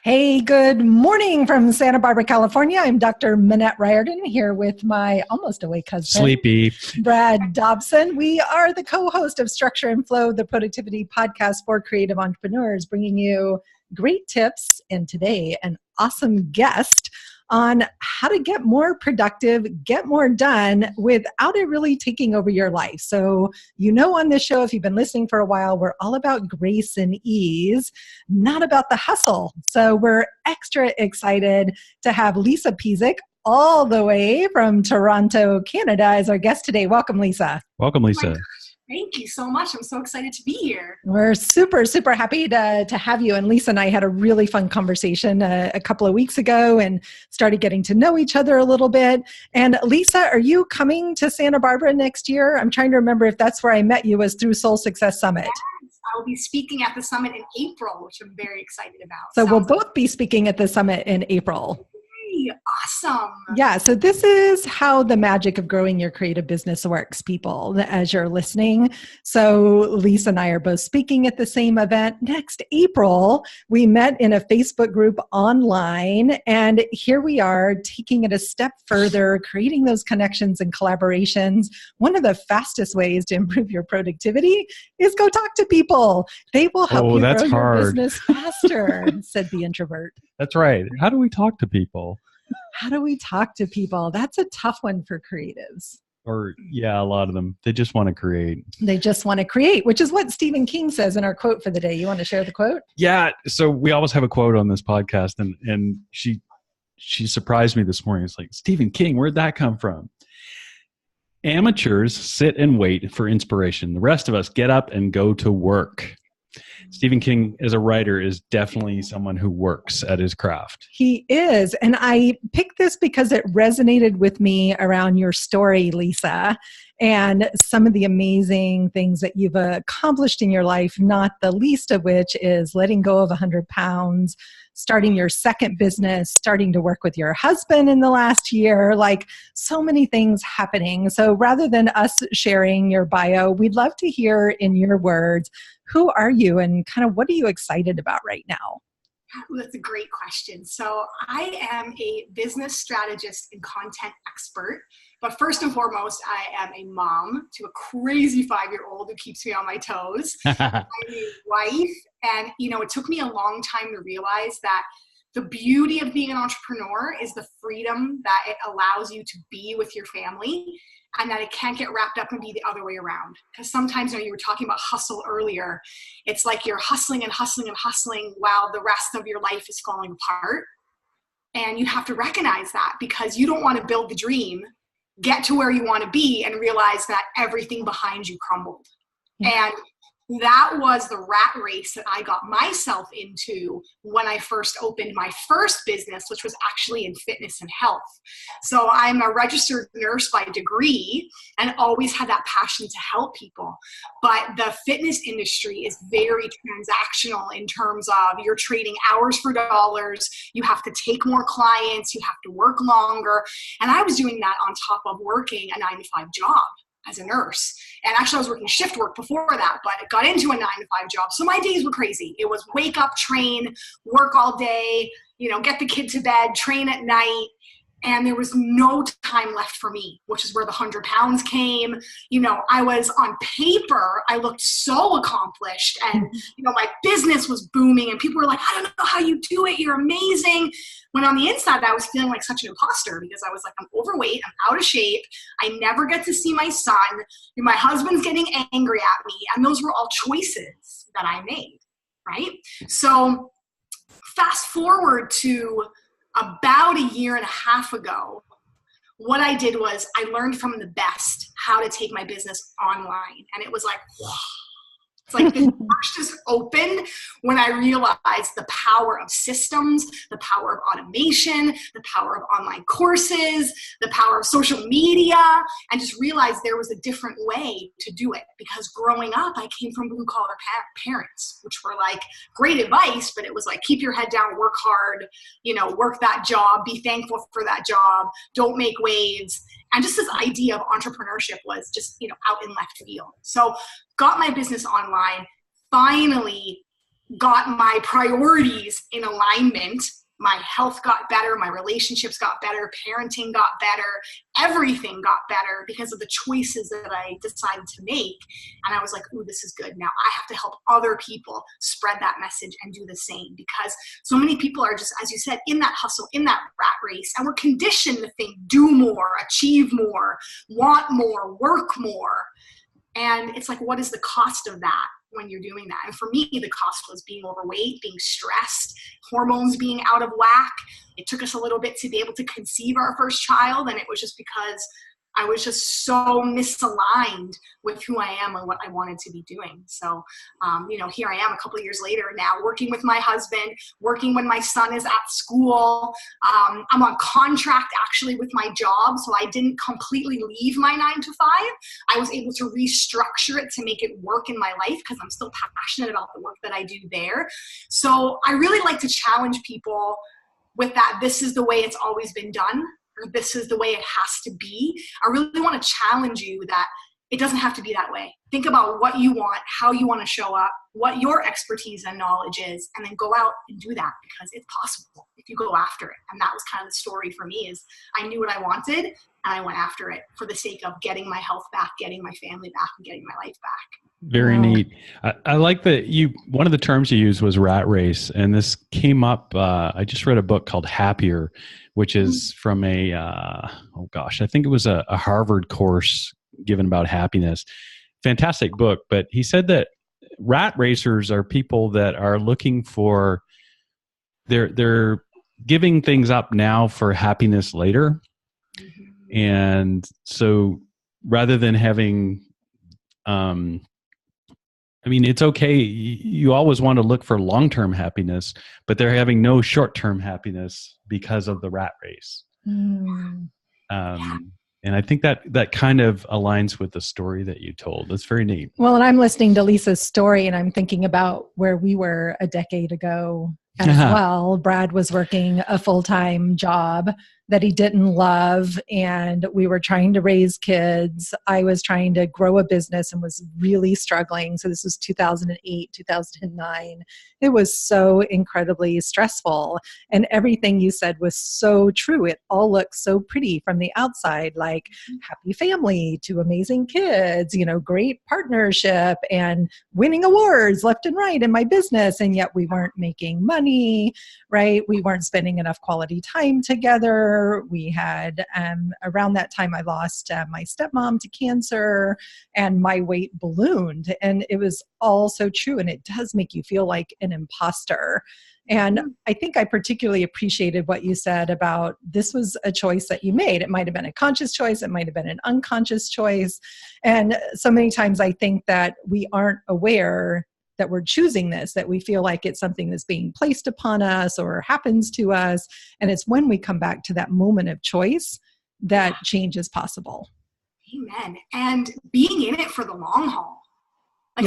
Hey, good morning from Santa Barbara, California. I'm Dr. Minette Riordan here with my almost awake husband, Sleepy. Brad Dobson. We are the co-host of Structure and Flow, the productivity podcast for creative entrepreneurs, bringing you great tips and today an awesome guest on how to get more productive, get more done without it really taking over your life. So, on this show, if you've been listening for a while, we're all about grace and ease, not about the hustle. So we're extra excited to have Lisa Pezik all the way from Toronto, Canada as our guest today. Welcome, Lisa. Welcome, Lisa. Thank you so much. I'm so excited to be here. We're super, super happy to have you. And Lisa and I had a really fun conversation a couple of weeks ago and started getting to know each other a little bit. And Lisa, are you coming to Santa Barbara next year? I'm trying to remember if that's where I met you was through Soul Success Summit. Yes, I will be speaking at the summit in April, which I'm very excited about. So we'll both be speaking at the summit in April. Awesome. Yeah, so this is how the magic of growing your creative business works, people, as you're listening. So Lisa and I are both speaking at the same event next April. We met in a Facebook group online, and here we are taking it a step further, creating those connections and collaborations. One of the fastest ways to improve your productivity is go talk to people. They will help you grow your business faster, said the introvert. That's right. How do we talk to people? How do we talk to people? That's a tough one for creatives. A lot of them. They just want to create. They just want to create, which is what Stephen King says in our quote for the day. You want to share the quote? Yeah. So we always have a quote on this podcast, and she surprised me this morning. It's like, Stephen King, where'd that come from? Amateurs sit and wait for inspiration. The rest of us get up and go to work. Stephen King, as a writer, is definitely someone who works at his craft. He is. And I picked this because it resonated with me around your story, Lisa, and some of the amazing things that you've accomplished in your life, not the least of which is letting go of 100 pounds, starting your second business, starting to work with your husband in the last year, like so many things happening. So rather than us sharing your bio, we'd love to hear in your words, who are you and kind of what are you excited about right now? That's a great question. So I am a business strategist and content expert. But first and foremost, I am a mom to a crazy 5-year-old who keeps me on my toes. I'm a wife. And, it took me a long time to realize that the beauty of being an entrepreneur is the freedom that it allows you to be with your family and that it can't get wrapped up and be the other way around. Because sometimes, you were talking about hustle earlier. It's like you're hustling and hustling and hustling while the rest of your life is falling apart. And you have to recognize that because you don't want to build the dream, get to where you want to be and realize that everything behind you crumbled. And that was the rat race that I got myself into when I first opened my first business, which was actually in fitness and health. So I'm a registered nurse by degree and always had that passion to help people. But the fitness industry is very transactional in terms of you're trading hours for dollars. You have to take more clients. You have to work longer. And I was doing that on top of working a 9-to-5 job as a nurse. And actually I was working shift work before that, but I got into a 9-to-5 job. So my days were crazy. It was wake up, train, work all day, get the kid to bed, train at night. And there was no time left for me, which is where the 100 pounds came. I was on paper, I looked so accomplished and, my business was booming and people were like, I don't know how you do it. You're amazing. When on the inside, I was feeling like such an imposter because I was like, I'm overweight, I'm out of shape. I never get to see my son. My husband's getting angry at me. And those were all choices that I made, right? So fast forward to about 1.5 years ago, what I did was I learned from the best how to take my business online. And it was like, wow. It's like the doors just opened when I realized the power of systems, the power of automation, the power of online courses, the power of social media, and just realized there was a different way to do it. Because growing up, I came from blue collar parents, which were like great advice, but it was like, keep your head down, work hard, work that job, be thankful for that job, don't make waves. And just this idea of entrepreneurship was just, out in left field. So got my business online, finally got my priorities in alignment, my health got better, my relationships got better, parenting got better, everything got better because of the choices that I decided to make. And I was like, ooh, this is good. Now I have to help other people spread that message and do the same, because so many people are just, as you said, in that hustle, in that rat race, and we're conditioned to think, do more, achieve more, want more, work more. And it's like, what is the cost of that when you're doing that? And for me, the cost was being overweight, being stressed, hormones being out of whack. It took us a little bit to be able to conceive our first child. And it was just because I was just so misaligned with who I am and what I wanted to be doing. So, here I am a couple of years later now, working with my husband, working when my son is at school. I'm on contract actually with my job. So I didn't completely leave my 9 to 5. I was able to restructure it to make it work in my life because I'm still passionate about the work that I do there. So I really like to challenge people with that. This is the way it's always been done, or this is the way it has to be. I really want to challenge you that it doesn't have to be that way. Think about what you want, how you want to show up, what your expertise and knowledge is, and then go out and do that, because it's possible if you go after it. And that was kind of the story for me, is I knew what I wanted and I went after it for the sake of getting my health back, getting my family back, and getting my life back. Very neat. I like that one of the terms you used was rat race. And this came up, I just read a book called Happier, which is from I think it was a Harvard course given about happiness. Fantastic book. But he said that rat racers are people that are looking for, they're giving things up now for happiness later. And so rather than having, it's okay. You always want to look for long-term happiness, but they're having no short-term happiness because of the rat race. And I think that kind of aligns with the story that you told. That's very neat. Well, and I'm listening to Lisa's story and I'm thinking about where we were a decade ago as well. Brad was working a full-time job that he didn't love, and we were trying to raise kids. I was trying to grow a business and was really struggling. So this was 2008, 2009. It was so incredibly stressful. And everything you said was so true. It all looks so pretty from the outside, like happy family to amazing kids, great partnership and winning awards left and right in my business. And yet we weren't making money, right? We weren't spending enough quality time together. We had, around that time, I lost my stepmom to cancer, and my weight ballooned. And it was all so true. And it does make you feel like an imposter. And I think I particularly appreciated what you said about this was a choice that you made. It might have been a conscious choice. It might have been an unconscious choice. And so many times I think that we aren't aware that we're choosing this, that we feel like it's something that's being placed upon us or happens to us. And it's when we come back to that moment of choice that change is possible. Amen. And being in it for the long haul.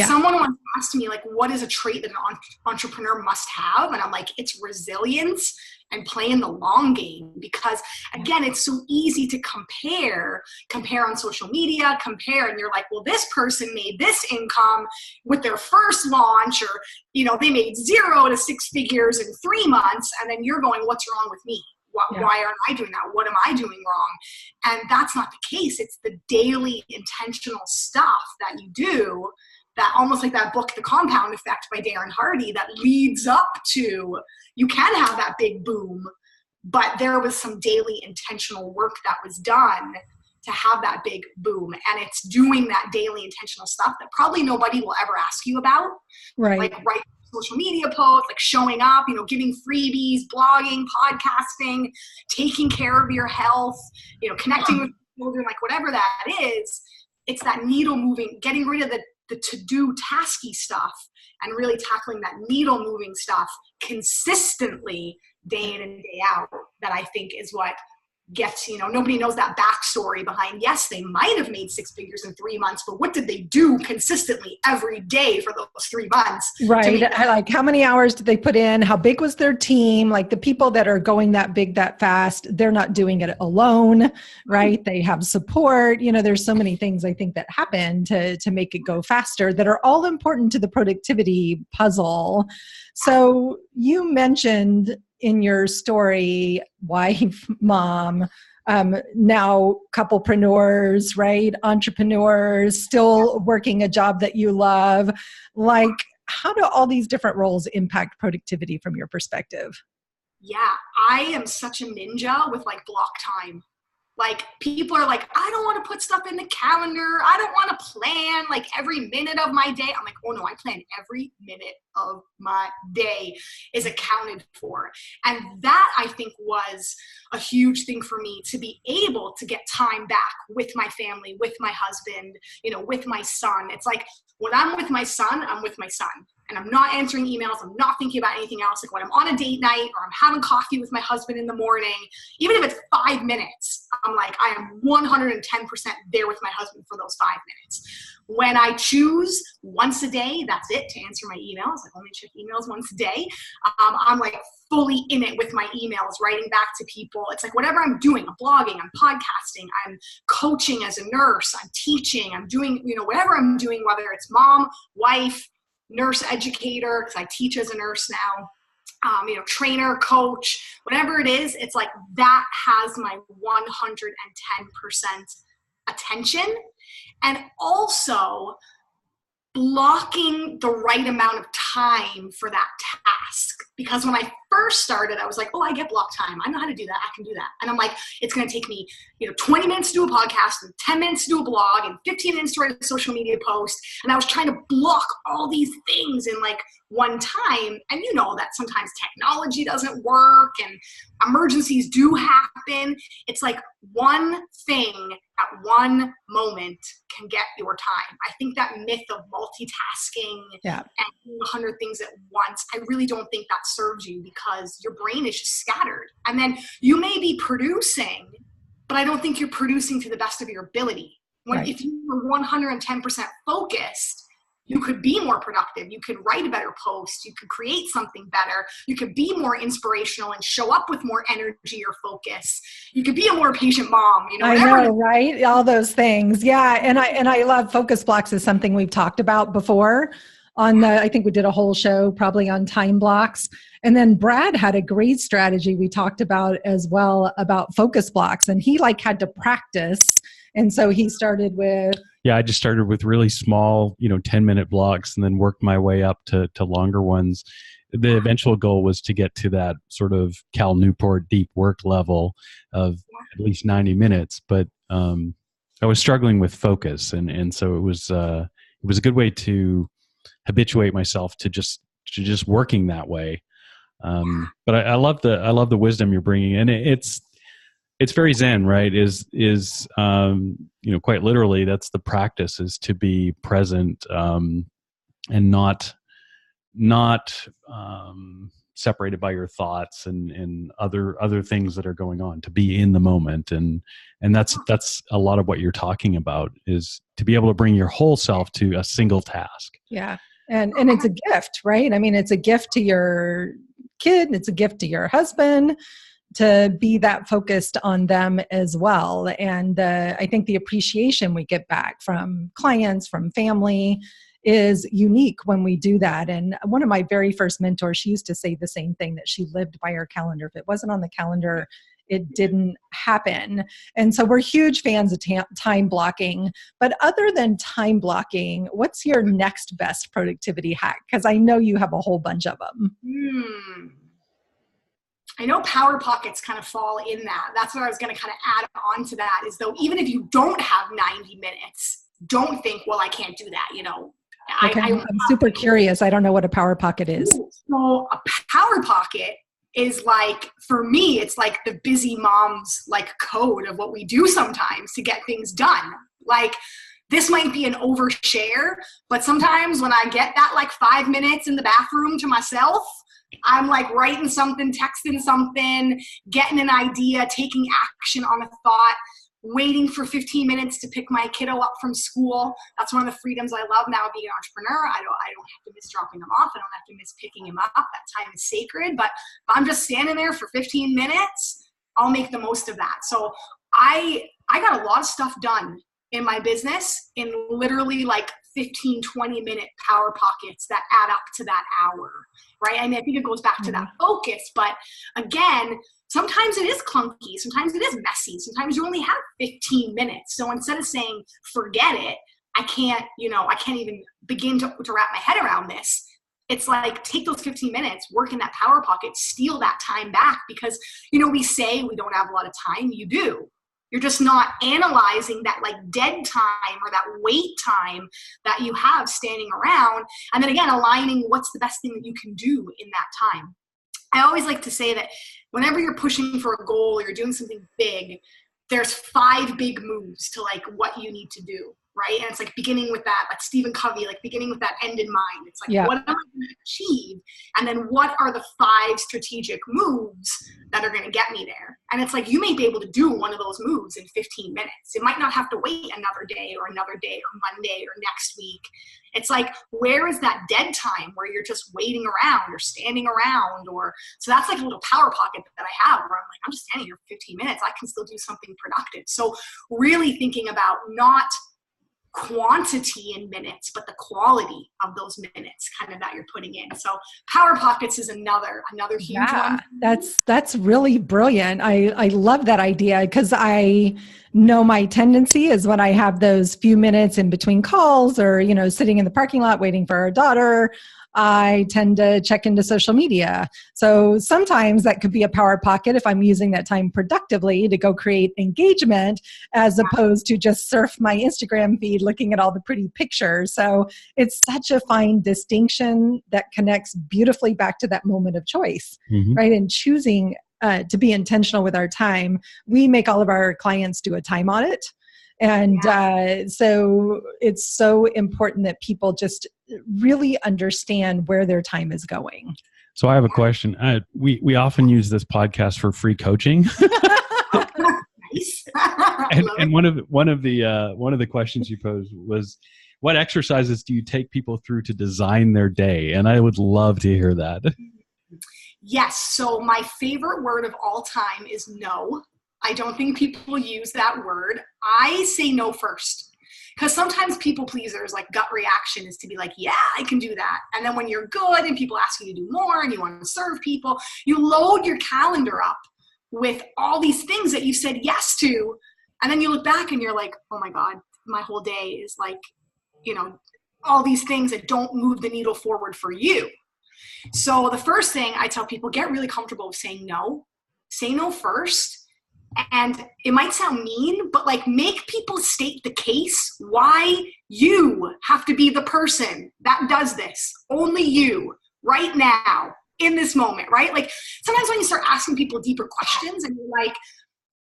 Someone once asked me, what is a trait that an entrepreneur must have? And I'm like, it's resilience and playing the long game. Because again, it's so easy to compare on social media, and you're like, well, this person made this income with their first launch, or, they made 0 to 6 figures in 3 months. And then you're going, what's wrong with me? Why aren't I doing that? What am I doing wrong? And that's not the case. It's the daily intentional stuff that you do, that almost like that book, The Compound Effect by Darren Hardy, that leads up to, you can have that big boom, but there was some daily intentional work that was done to have that big boom. And it's doing that daily intentional stuff that probably nobody will ever ask you about. Right. Like writing social media posts, like showing up, giving freebies, blogging, podcasting, taking care of your health, connecting with children, like whatever that is. It's that needle moving, getting rid of the to-do tasky stuff and really tackling that needle moving stuff consistently day in and day out, that I think is what get, nobody knows that backstory behind, yes, they might have made 6 figures in 3 months, but what did they do consistently every day for those 3 months? Right. Like how many hours did they put in? How big was their team? Like the people that are going that big, that fast, they're not doing it alone, right? They have support. There's so many things I think that happen to make it go faster that are all important to the productivity puzzle. So you mentioned in your story, wife, mom, now couplepreneurs, right? Entrepreneurs, still working a job that you love. Like, how do all these different roles impact productivity from your perspective? Yeah, I am such a ninja with like block time. Like people are like, I don't want to put stuff in the calendar. I don't want to plan like every minute of my day. I'm like, oh no, I plan every minute of my day is accounted for. And that I think was a huge thing for me, to be able to get time back with my family, with my husband, with my son. It's like when I'm with my son, I'm with my son. And I'm not answering emails. I'm not thinking about anything else. Like when I'm on a date night or I'm having coffee with my husband in the morning, even if it's 5 minutes, I'm like, I am 110% there with my husband for those 5 minutes. When I choose once a day, that's it, to answer my emails. I only check emails once a day. I'm like fully in it with my emails, writing back to people. It's like whatever I'm doing, I'm blogging, I'm podcasting, I'm coaching as a nurse, I'm teaching, I'm doing, whatever I'm doing, whether it's mom, wife, nurse educator, because I teach as a nurse now, trainer, coach, whatever it is, it's like that has my 110% attention. And also blocking the right amount of time for that task. Because when I first started, I was like, oh, I get block time. I know how to do that. I can do that. And I'm like, it's going to take me, 20 minutes to do a podcast and 10 minutes to do a blog and 15 minutes to write a social media post. And I was trying to block all these things in like one time. And that sometimes technology doesn't work and emergencies do happen. It's like one thing at one moment can get your time. I think that myth of multitasking and doing 100 things at once, I really don't think that serves you, because your brain is just scattered. And then you may be producing, but I don't think you're producing to the best of your ability. If you were 110% focused, you could be more productive. You could write a better post. You could create something better. You could be more inspirational and show up with more energy or focus. You could be a more patient mom. I know, right? All those things. Yeah. And I love focus blocks is something we've talked about before I think we did a whole show probably on time blocks. And then Brad had a great strategy we talked about as well about focus blocks. And he had to practice. And so he started with... Yeah, I just started with really small, 10-minute blocks and then worked my way up to longer ones. The eventual goal was to get to that sort of Cal Newport deep work level of at least 90 minutes. But I was struggling with focus. And so it was a good way to habituate myself to just working that way. But I love the wisdom you're bringing in. It's very Zen, right? Is quite literally, that's the practice, is to be present and not separated by your thoughts and other things that are going on. To be in the moment, and that's a lot of what you're talking about, is to be able to bring your whole self to a single task. Yeah, and it's a gift, right? I mean, it's a gift to your kid, and it's a gift to your husband, to be that focused on them as well. And I think the appreciation we get back from clients, from family, is unique when we do that. And one of my very first mentors, she used to say the same thing, that she lived by her calendar. If it wasn't on the calendar, it didn't happen. And so we're huge fans of time blocking. But other than time blocking, what's your next best productivity hack? Because I know you have a whole bunch of them. I know power pockets kind of fall in that. That's what I was going to kind of add on to that, is though, even if you don't have 90 minutes, don't think, well, I can't do that. Okay. I'm super curious. I don't know what a power pocket is. So a power pocket is like, for me, it's like the busy mom's code of what we do sometimes to get things done. Like, this might be an overshare, but sometimes when I get that like 5 minutes in the bathroom to myself, I'm like writing something, texting something, getting an idea, taking action on a thought, waiting for 15 minutes to pick my kiddo up from school. That's one of the freedoms I love now being an entrepreneur. I don't have to miss dropping them off. I don't have to miss picking him up. That time is sacred. But if I'm just standing there for 15 minutes, I'll make the most of that. So I got a lot of stuff done in my business in literally like 15, 20-minute power pockets that add up to that hour, right? I mean, I think it goes back to that focus. But again, sometimes it is clunky. Sometimes it is messy. Sometimes you only have 15 minutes. So instead of saying, forget it, I can't even begin to wrap my head around this. It's like, take those 15 minutes, work in that power pocket, steal that time back, because, we say we don't have a lot of time. You do. You're just not analyzing that like dead time or that wait time that you have standing around. And then again, aligning what's the best thing that you can do in that time. I always like to say that whenever you're pushing for a goal or you're doing something big, there's 5 big moves to like what you need to do, right? And it's like beginning with that, like Stephen Covey, like beginning with that end in mind. It's like, what am I going to achieve? And then what are the 5 strategic moves that are going to get me there? And it's like, you may be able to do one of those moves in 15 minutes. It might not have to wait another day or Monday or next week. It's like, where is that dead time where you're just waiting around or standing around? So that's like a little power pocket that I have where I'm like, I'm just standing here for 15 minutes. I can still do something productive. So really thinking about not quantity in minutes, but the quality of those minutes kind of that you're putting in. So power pockets is another huge one. That's really brilliant. I love that idea, because I know my tendency is when I have those few minutes in between calls or, sitting in the parking lot waiting for our daughter, I tend to check into social media. So sometimes that could be a power pocket if I'm using that time productively to go create engagement, as opposed to just surf my Instagram feed looking at all the pretty pictures. So it's such a fine distinction that connects beautifully back to that moment of choice, right? And choosing to be intentional with our time. We make all of our clients do a time audit. And so it's so important that people just really understand where their time is going. So I have a question. We often use this podcast for free coaching. Nice. and one of the questions you posed was, what exercises do you take people through to design their day? And I would love to hear that. Yes. So my favorite word of all time is no. I don't think people use that word. I say no first. Because sometimes people pleasers, like gut reaction is to be like, yeah, I can do that. And then when you're good and people ask you to do more and you want to serve people, you load your calendar up with all these things that you said yes to. And then you look back and you're like, oh my God, my whole day is like, all these things that don't move the needle forward for you. So the first thing I tell people, get really comfortable with saying no. Say no first. And it might sound mean, but like make people state the case why you have to be the person that does this. Only you right now in this moment, right? Like sometimes when you start asking people deeper questions and you're like,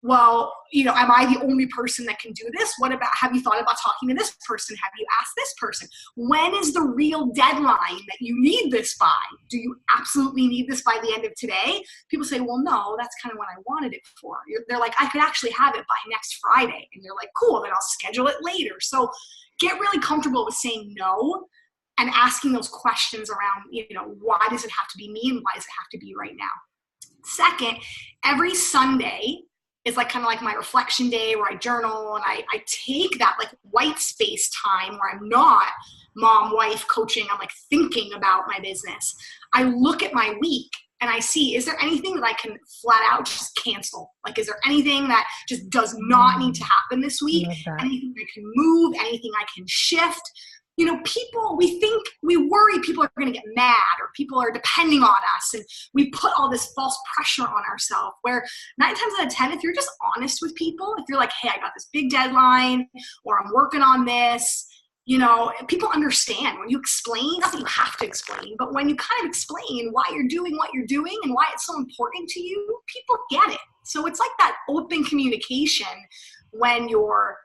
well, am I the only person that can do this? Have you thought about talking to this person? Have you asked this person? When is the real deadline that you need this by? Do you absolutely need this by the end of today? People say, well, no, that's kind of when I wanted it for. They're like, I could actually have it by next Friday. And you're like, cool, then I'll schedule it later. So get really comfortable with saying no and asking those questions around, why does it have to be me and why does it have to be right now? Second, every Sunday is like kind of like my reflection day where I journal and I take that like white space time where I'm not mom, wife, coaching. I'm like thinking about my business. I look at my week and I see, is there anything that I can flat out just cancel? Like, is there anything that just does not need to happen this week? Anything I can move, anything I can shift? People, we worry people are going to get mad or people are depending on us. And we put all this false pressure on ourselves where 9 times out of 10, if you're just honest with people, if you're like, hey, I got this big deadline or I'm working on this, people understand when you explain, not that you have to explain, but when you kind of explain why you're doing what you're doing and why it's so important to you, people get it. So it's like that open communication when you're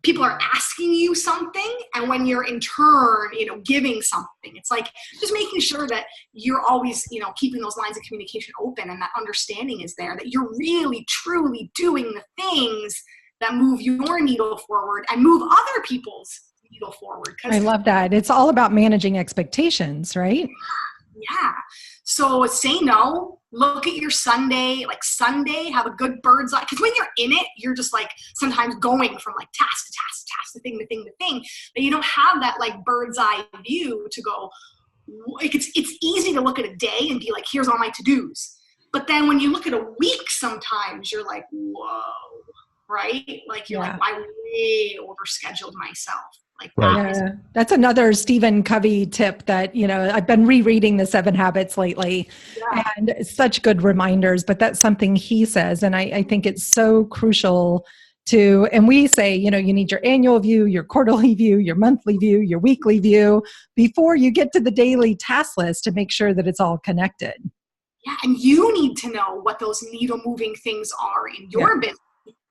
people are asking you something, and when you're in turn, giving something. It's like just making sure that you're always, keeping those lines of communication open, and that understanding is there, that you're really, truly doing the things that move your needle forward and move other people's needle forward. I love that. It's all about managing expectations, right? Yeah. So say no, look at your Sunday, have a good bird's eye. Because when you're in it, you're just like sometimes going from like task to task to task, to thing to thing to thing. But you don't have that like bird's eye view to go, it's easy to look at a day and be like, here's all my to-dos. But then when you look at a week, sometimes you're like, whoa, right? Like you're like, I way overscheduled myself. Like that's another Stephen Covey tip that, I've been rereading the 7 Habits lately, and such good reminders, but that's something he says. And I think it's so crucial and we say, you need your annual view, your quarterly view, your monthly view, your weekly view before you get to the daily task list to make sure that it's all connected. Yeah. And you need to know what those needle moving things are in your business.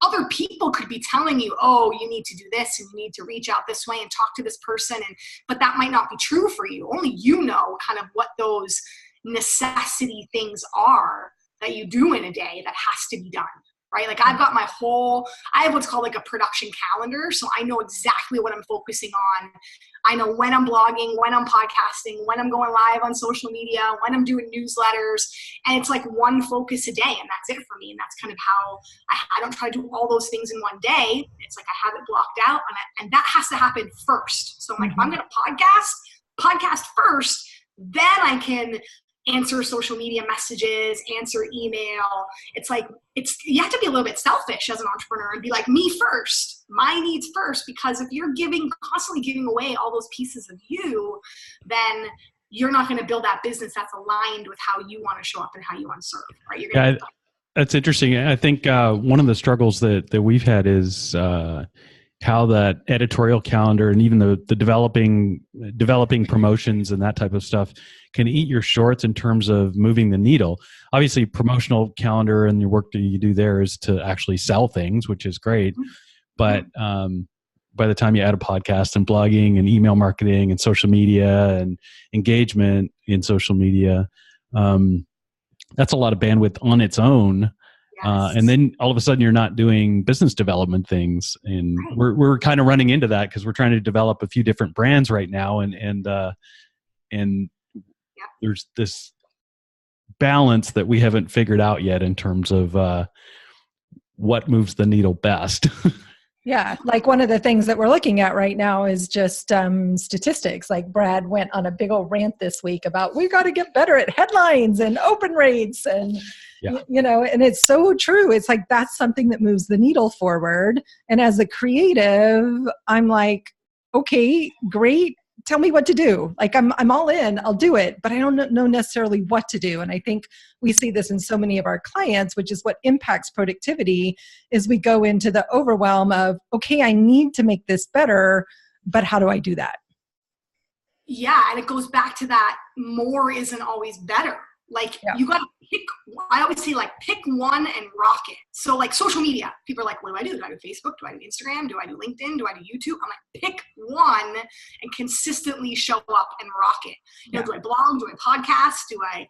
Other people could be telling you, oh, you need to do this and you need to reach out this way and talk to this person. But that might not be true for you. Only you know kind of what those necessity things are that you do in a day that has to be done, right? Like I have what's called like a production calendar. So I know exactly what I'm focusing on. I know when I'm blogging, when I'm podcasting, when I'm going live on social media, when I'm doing newsletters, and it's like one focus a day, and that's it for me. And that's kind of how I don't try to do all those things in one day. It's like I have it blocked out, and that has to happen first. So I'm like, if I'm going to podcast first, then I can answer social media messages, answer email. It's like, you have to be a little bit selfish as an entrepreneur and be like, me first, my needs first, because if you're constantly giving away all those pieces of you, then you're not going to build that business that's aligned with how you want to show up and how you want to serve, right? You're going that's interesting. I think one of the struggles that we've had is how that editorial calendar and even the developing promotions and that type of stuff can eat your shorts in terms of moving the needle. Obviously, promotional calendar and your work that you do there is to actually sell things, which is great. But by the time you add a podcast and blogging and email marketing and social media and engagement in social media, that's a lot of bandwidth on its own. And then all of a sudden you're not doing business development things. And we're kind of running into that because we're trying to develop a few different brands right now. And there's this balance that we haven't figured out yet in terms of what moves the needle best. Yeah. Like one of the things that we're looking at right now is just statistics. Like Brad went on a big old rant this week about we've got to get better at headlines and open rates and, and it's so true. It's like, that's something that moves the needle forward. And as a creative, I'm like, okay, great. Tell me what to do. Like I'm all in, I'll do it, but I don't know necessarily what to do. And I think we see this in so many of our clients, which is what impacts productivity, is we go into the overwhelm of, okay, I need to make this better, but how do I do that? Yeah. And it goes back to that more isn't always better. Like you got to pick, I always say like pick one and rock it. So like social media, people are like, what do I do? Do I do Facebook? Do I do Instagram? Do I do LinkedIn? Do I do YouTube? I'm like, pick one and consistently show up and rock it. Do I blog? Do I podcast? Do I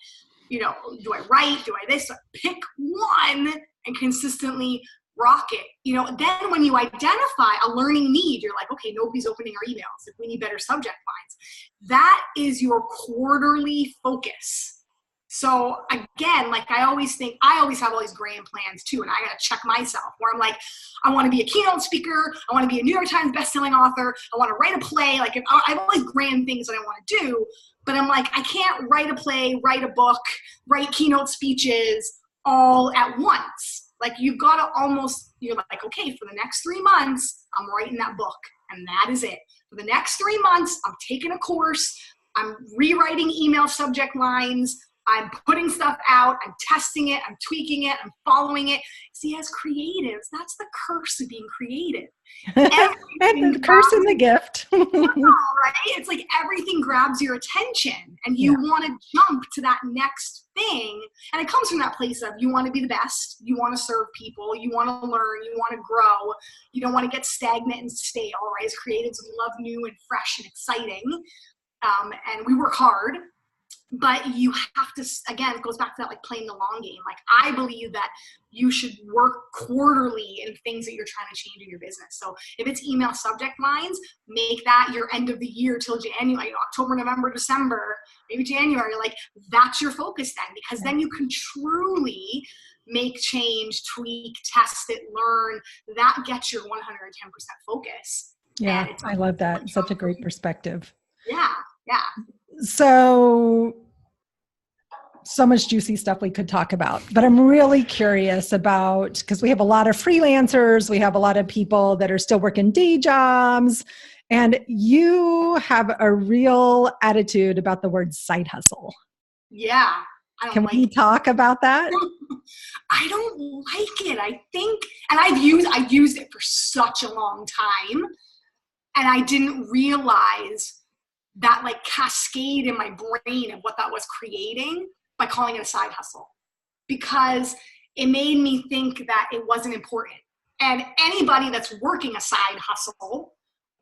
write? Do I this? Pick one and consistently rock it. Then when you identify a learning need, you're like, okay, nobody's opening our emails. If we need better subject lines, that is your quarterly focus. So again, like I always have all these grand plans too, and I got to check myself where I'm like, I want to be a keynote speaker. I want to be a New York Times bestselling author. I want to write a play. Like I have all these grand things that I want to do, but I'm like, I can't write a play, write a book, write keynote speeches all at once. Like you've got to you're like, okay, for the next 3 months, I'm writing that book and that is it. For the next 3 months, I'm taking a course. I'm rewriting email subject lines. I'm putting stuff out, I'm testing it, I'm tweaking it, I'm following it. See, as creatives, that's the curse of being creative. And the curse and the gift. Right? It's like everything grabs your attention and you want to jump to that next thing. And it comes from that place of you want to be the best, you want to serve people, you want to learn, you want to grow, you don't want to get stagnant and stale, right? As creatives, we love new and fresh and exciting. And we work hard. But you have to, again, it goes back to that, like playing the long game. Like I believe that you should work quarterly in things that you're trying to change in your business. So if it's email subject lines, make that your end of the year till January, October, November, December, maybe January. Like that's your focus then, because then you can truly make change, tweak, test it, learn. That gets your 110% focus. Yeah, I love that. Such a great perspective. Yeah. So much juicy stuff we could talk about, but I'm really curious about, because we have a lot of freelancers, we have a lot of people that are still working day jobs, and you have a real attitude about the word side hustle. Yeah. Can we talk about that? I don't like it. I think, and I used it for such a long time, and I didn't realize that like cascade in my brain of what that was creating by calling it a side hustle, because it made me think that it wasn't important. And anybody that's working a side hustle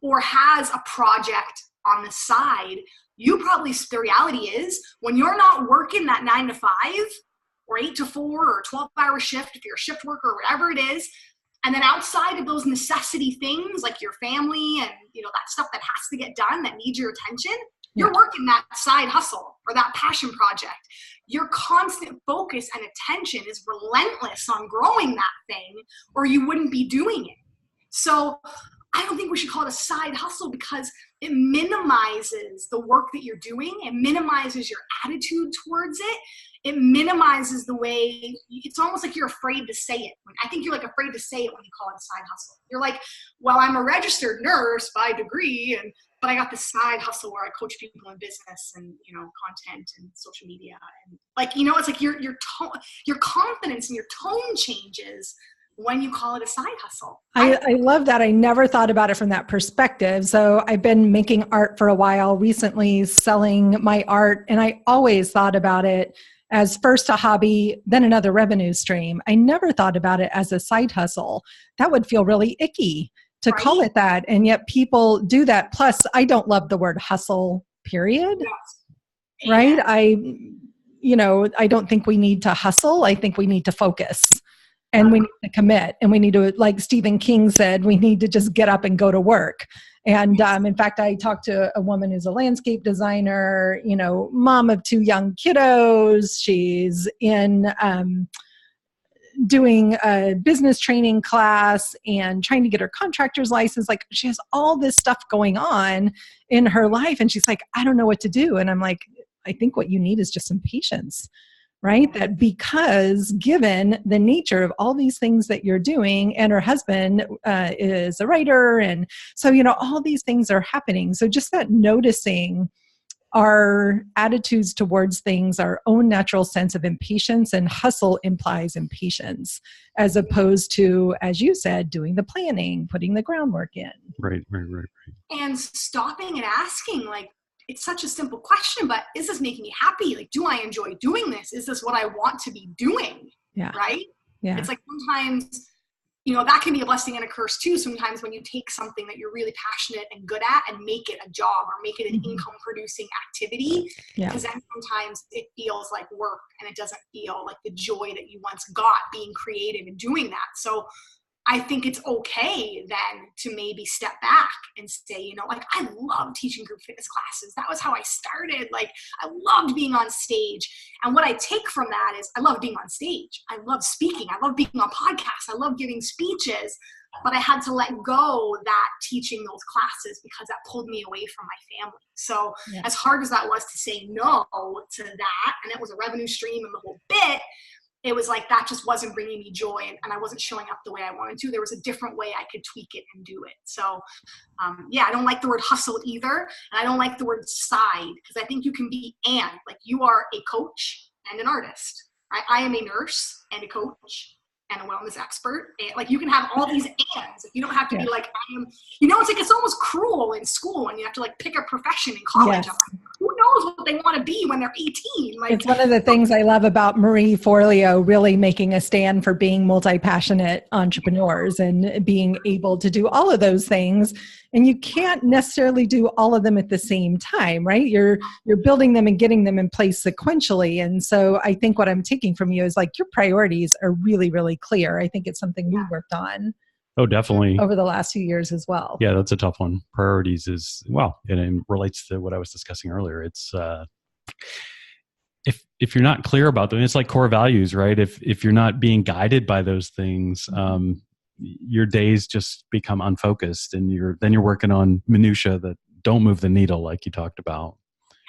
or has a project on the side, the reality is when you're not working that 9 to 5 or 8 to 4 or 12-hour shift, if you're a shift worker or whatever it is, and then outside of those necessity things like your family and that stuff that has to get done that needs your attention, you're working that side hustle or that passion project. Your constant focus and attention is relentless on growing that thing, or you wouldn't be doing it. So I don't think we should call it a side hustle, because it minimizes the work that you're doing. It minimizes your attitude towards it. It minimizes the way, it's almost like you're afraid to say it. I think you're like afraid to say it when you call it a side hustle. You're like, well, I'm a registered nurse by degree, but I got this side hustle where I coach people in business and, content and social media. And it's like your confidence and your tone changes when you call it a side hustle. I love that. I never thought about it from that perspective. So I've been making art for a while, recently selling my art, and I always thought about it as first a hobby, then another revenue stream. I never thought about it as a side hustle. That would feel really icky to call it that. And yet people do that. Plus, I don't love the word hustle, period. Yes. Right? I don't think we need to hustle. I think we need to focus. And we need to commit, and we need to, like Stephen King said, we need to just get up and go to work. And in fact, I talked to a woman who's a landscape designer, mom of 2 young kiddos. She's in doing a business training class and trying to get her contractor's license. Like, she has all this stuff going on in her life. And she's like, I don't know what to do. And I'm like, I think what you need is just some patience. Right? That because given the nature of all these things that you're doing, and her husband is a writer, and so, all these things are happening. So just that noticing our attitudes towards things, our own natural sense of impatience, and hustle implies impatience, as opposed to, as you said, doing the planning, putting the groundwork in. Right. And stopping and asking, like, it's such a simple question, but is this making me happy? Like, do I enjoy doing this? Is this what I want to be doing? Yeah. Right? Yeah. It's like sometimes, that can be a blessing and a curse too. Sometimes when you take something that you're really passionate and good at and make it a job or make it an income producing activity, because then sometimes it feels like work and it doesn't feel like the joy that you once got being creative and doing that. So I think it's okay then to maybe step back and say, I love teaching group fitness classes. That was how I started. Like, I loved being on stage. And what I take from that is I love being on stage. I love speaking. I love being on podcasts. I love giving speeches. But I had to let go that teaching those classes because that pulled me away from my family. So as hard as that was to say no to that, and it was a revenue stream and the whole bit, it was like that just wasn't bringing me joy, and I wasn't showing up the way I wanted to. There was a different way I could tweak it and do it. So, I don't like the word hustle either, and I don't like the word side, because I think you can be like you are a coach and an artist. Right? I am a nurse and a coach and a wellness expert. And like, you can have all these ands. You don't have to be like, I am, it's like, it's almost cruel in school when you have to like pick a profession in college. Yes. Who knows what they want to be when they're 18? Like, it's one of the things I love about Marie Forleo really making a stand for being multi-passionate entrepreneurs and being able to do all of those things. And you can't necessarily do all of them at the same time, right? You're building them and getting them in place sequentially. And so I think what I'm taking from you is like your priorities are really, really clear. I think it's something we worked on. Oh, definitely. Over the last few years as well. Yeah, that's a tough one. Priorities is, well, and it relates to what I was discussing earlier. It's if you're not clear about them, it's like core values, right? If you're not being guided by those things, your days just become unfocused, and you're working on minutia that don't move the needle, like you talked about.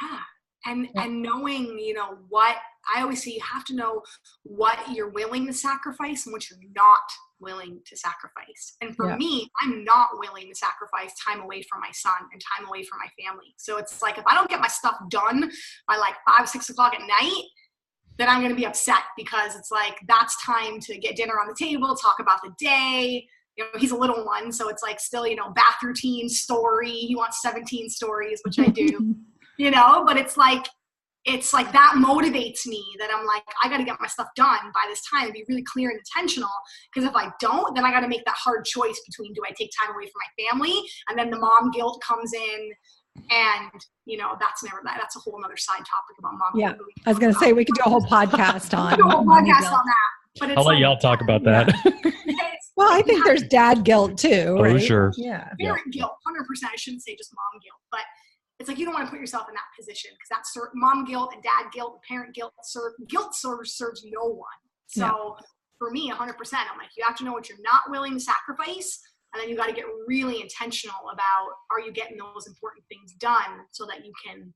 Yeah, and knowing, what I always say, you have to know what you're willing to sacrifice and what you're not willing to sacrifice. And for me, I'm not willing to sacrifice time away from my son and time away from my family. So it's like, if I don't get my stuff done by like 5, 6 o'clock at night, then I'm going to be upset, because it's like, that's time to get dinner on the table, talk about the day. He's a little one, so it's like still, bath routine story. He wants 17 stories, which I do, but it's like that motivates me, that I'm like, I got to get my stuff done by this time and be really clear and intentional. Because if I don't, then I got to make that hard choice between, do I take time away from my family? And then the mom guilt comes in, and that's a whole other side topic about mom guilt. Yeah, I was going to say, we could do a whole podcast on that. But I'll let y'all talk about that. Well, I think there's dad guilt too, right? Oh, sure. Yeah. Parent guilt, 100%. I shouldn't say just mom guilt, but it's like, you don't want to put yourself in that position, because that's mom guilt and dad guilt and parent guilt. Guilt serves no one. So for me, 100%, I'm like, you have to know what you're not willing to sacrifice. And then you got to get really intentional about, are you getting those important things done so that you can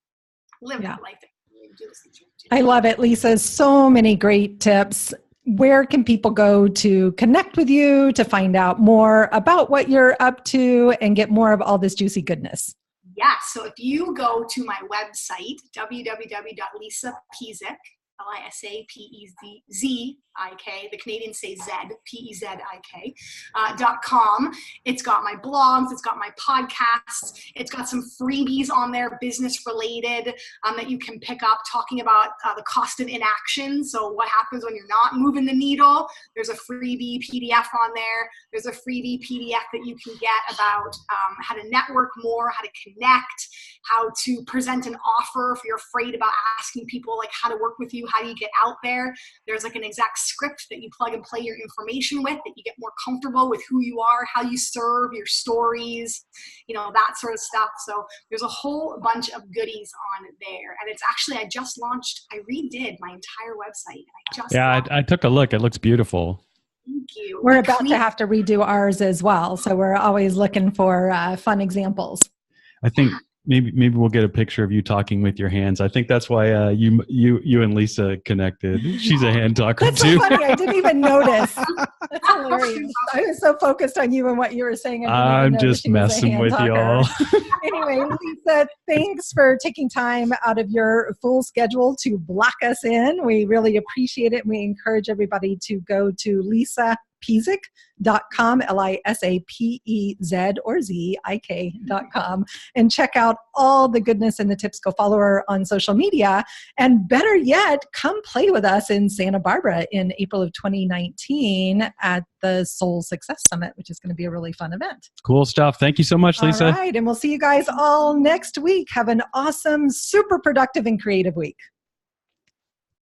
live that life that you do those things. I love it, Lisa. So many great tips. Where can people go to connect with you, to find out more about what you're up to and get more of all this juicy goodness? Yeah, so if you go to my website, www.lisapezik, LISAPEZIK, the Canadians say Z, PEZIK, .com. It's got my blogs, it's got my podcasts, it's got some freebies on there, business related, that you can pick up, talking about the cost of inaction. So what happens when you're not moving the needle? There's a freebie PDF on there. There's a freebie PDF that you can get about how to network more, how to connect, how to present an offer if you're afraid about asking people like how to work with you, how do you get out there. There's like an exact script that you plug and play your information with, that you get more comfortable with who you are, how you serve, your stories, that sort of stuff. So there's a whole bunch of goodies on there. And it's actually, I redid my entire website. I took a look. It looks beautiful. Thank you. We're about to have to redo ours as well. So we're always looking for fun examples. I think maybe we'll get a picture of you talking with your hands. I think that's why you and Lisa connected. She's a hand talker That's too. so funny. I didn't even notice. That's hilarious. I was so focused on you and what you were saying. I'm just messing with y'all. Anyway, Lisa, thanks for taking time out of your full schedule to block us in. We really appreciate it. And we encourage everybody to go to lisapezik.com, LISAPEZ or ZIK.com, and check out all the goodness and the tips. Go follow her on social media. And better yet, come play with us in Santa Barbara in April of 2019 at the Soul Success Summit, which is going to be a really fun event. Cool stuff. Thank you so much, Lisa. All right. And we'll see you guys all next week. Have an awesome, super productive and creative week.